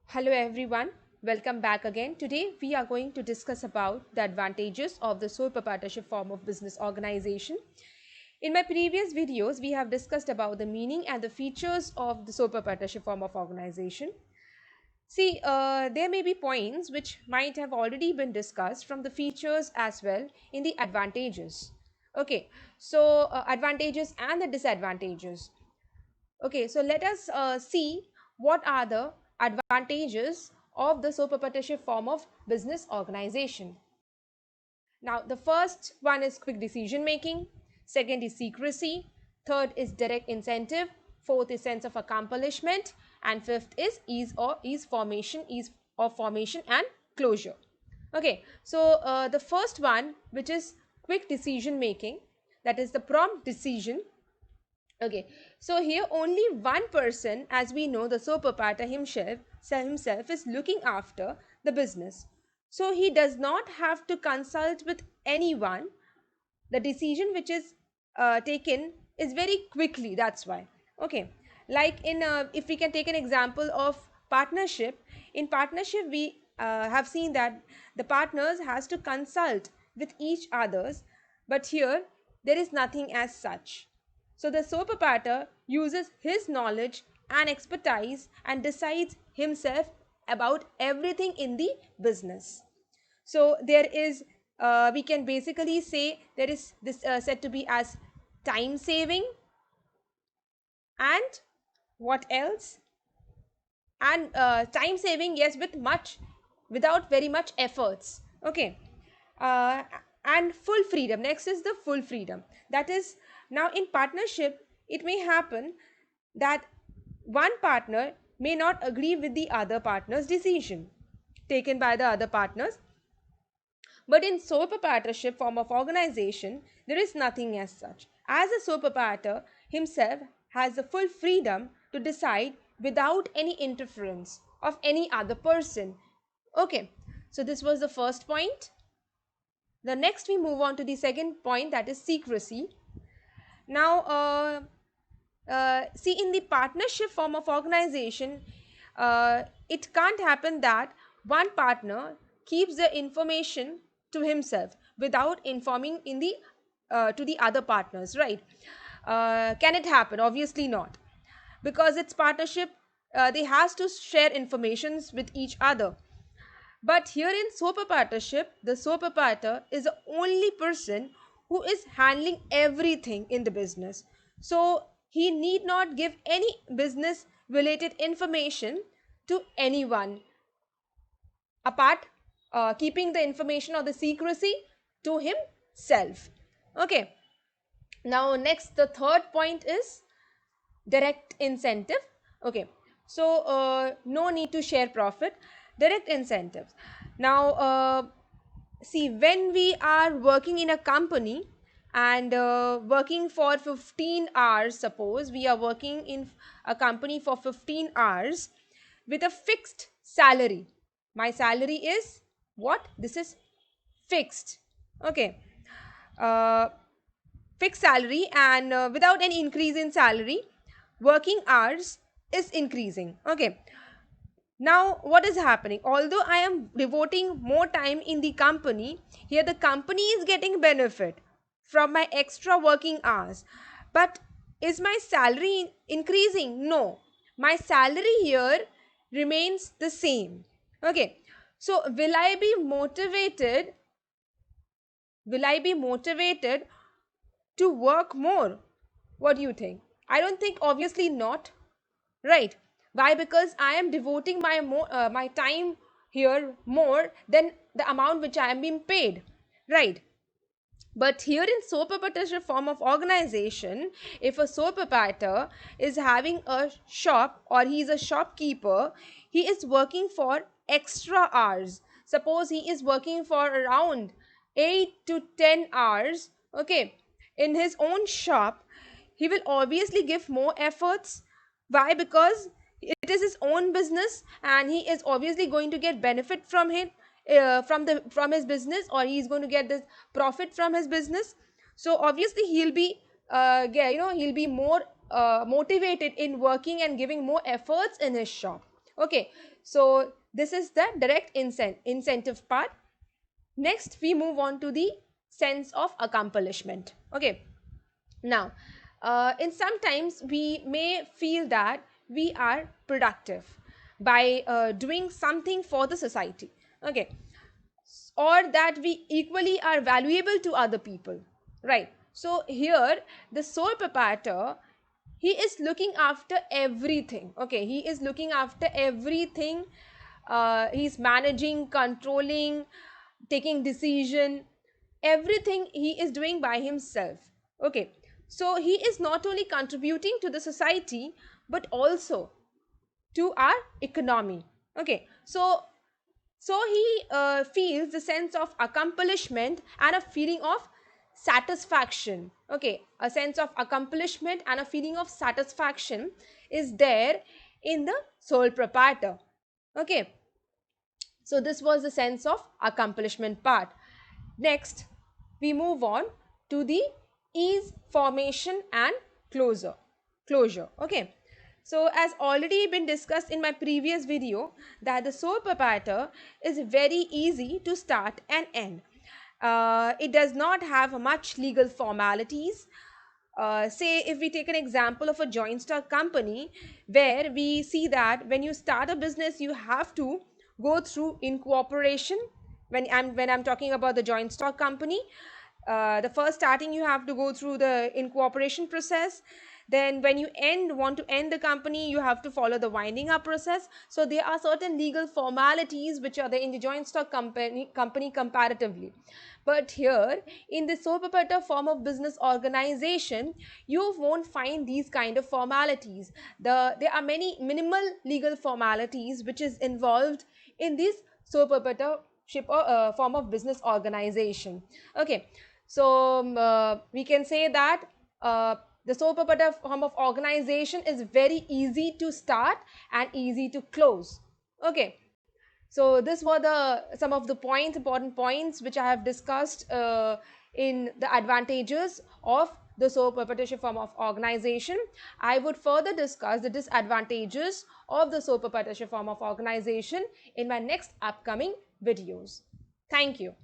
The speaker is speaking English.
Hello everyone, welcome back again. Today we are going to discuss about the advantages of the sole proprietorship form of business organization. In my previous videos, we have discussed about the meaning and the features of the sole proprietorship form of organization. See, there may be points which might have already been discussed from the features as well in the advantages. Okay, so advantages and the disadvantages. Okay, so let us see what are the advantages of the sole proprietorship form of business organization. Now, the first one is quick decision making, second is secrecy, third is direct incentive, fourth is sense of accomplishment, and fifth is ease of formation and closure. Okay, so the first one, which is quick decision making, that is the prompt decision. Okay, so here only one person, as we know, the sole proprietor himself is looking after the business. So he does not have to consult with anyone. The decision which is taken is very quickly. That's why. Okay, like in if we can take an example of partnership. In partnership, we have seen that the partners has to consult with each others, but here there is nothing as such. So the sole proprietor uses his knowledge and expertise and decides himself about everything in the business. So there is, we can basically say there is this said to be as time saving, and what else? And time saving, yes, without very much efforts. Okay, uh, and full freedom. Next is the full freedom. That is, now in partnership, it may happen that one partner may not agree with the other partner's decision taken by the other partners, but in sole proprietorship form of organization, there is nothing as such. As a sole proprietor himself has the full freedom to decide without any interference of any other person. Okay, so this was the first point. The next we move on to the second point, that is secrecy. Now, see, in the partnership form of organization, it can't happen that one partner keeps the information to himself without informing in the to the other partners, right? Can it happen? Obviously not, because it's partnership. They has to share informations with each other. But here in sole proprietorship, the sole proprietor is the only person who is handling everything in the business. So he need not give any business related information to anyone apart, keeping the information or the secrecy to himself. Okay. Now next, the third point is direct incentive. Okay, so no need to share profit, direct incentives. Now see, when we are working in a company and working for 15 hours, suppose we are working in a company for 15 hours with a fixed salary. My salary is what? This is fixed. Okay, uh, fixed salary, and without any increase in salary, working hours is increasing. Okay, now what is happening? Although I am devoting more time in the company, here the company is getting benefit from my extra working hours, but is my salary increasing? No, my salary here remains the same. Okay, so will I be motivated to work more? What do you think? I don't think, obviously not, right? Why? Because I am devoting my time here more than the amount which I am being paid, right? But here in sole proprietorship form of organization, if a sole proprietor is having a shop or he is a shopkeeper, he is working for extra hours. Suppose he is working for around 8 to 10 hours, okay, in his own shop, he will obviously give more efforts. Why? Because it is his own business and he is obviously going to get benefit from it, from his business, or he is going to get this profit from his business. So obviously he'll be he'll be more motivated in working and giving more efforts in his shop. Okay, so this is the direct incentive part. Next, we move on to the sense of accomplishment. Okay, now, in sometimes we may feel that we are productive by doing something for the society. Okay, or that we equally are valuable to other people, right? So here the sole proprietor, he is looking after everything. Okay, he is looking after everything. He's managing, controlling, taking decision, everything he is doing by himself. Okay, so he is not only contributing to the society but also to our economy. Okay, so he feels the sense of accomplishment and a feeling of satisfaction. Okay, a sense of accomplishment and a feeling of satisfaction is there in the sole proprietor. Okay, so this was the sense of accomplishment part. Next, we move on to the ease, formation and closure. Okay, so as already been discussed in my previous video, that the sole proprietor is very easy to start and end. It does not have much legal formalities. Say if we take an example of a joint stock company, where we see that when you start a business you have to go through incorporation. When I'm talking about the joint stock company, the first starting you have to go through the incorporation process. Then when you want to end the company, you have to follow the winding up process. So there are certain legal formalities which are there in the joint stock company comparatively. But here in the sole proprietor form of business organization, you won't find these kind of formalities. There are many minimal legal formalities which is involved in this sole proprietorship or form of business organization. Okay, so we can say that the sole proprietor form of organization is very easy to start and easy to close. Okay, so this were the some of the important points which I have discussed in the advantages of the sole proprietorship form of organization. I would further discuss the disadvantages of the sole proprietorship form of organization in my next upcoming videos. Thank you.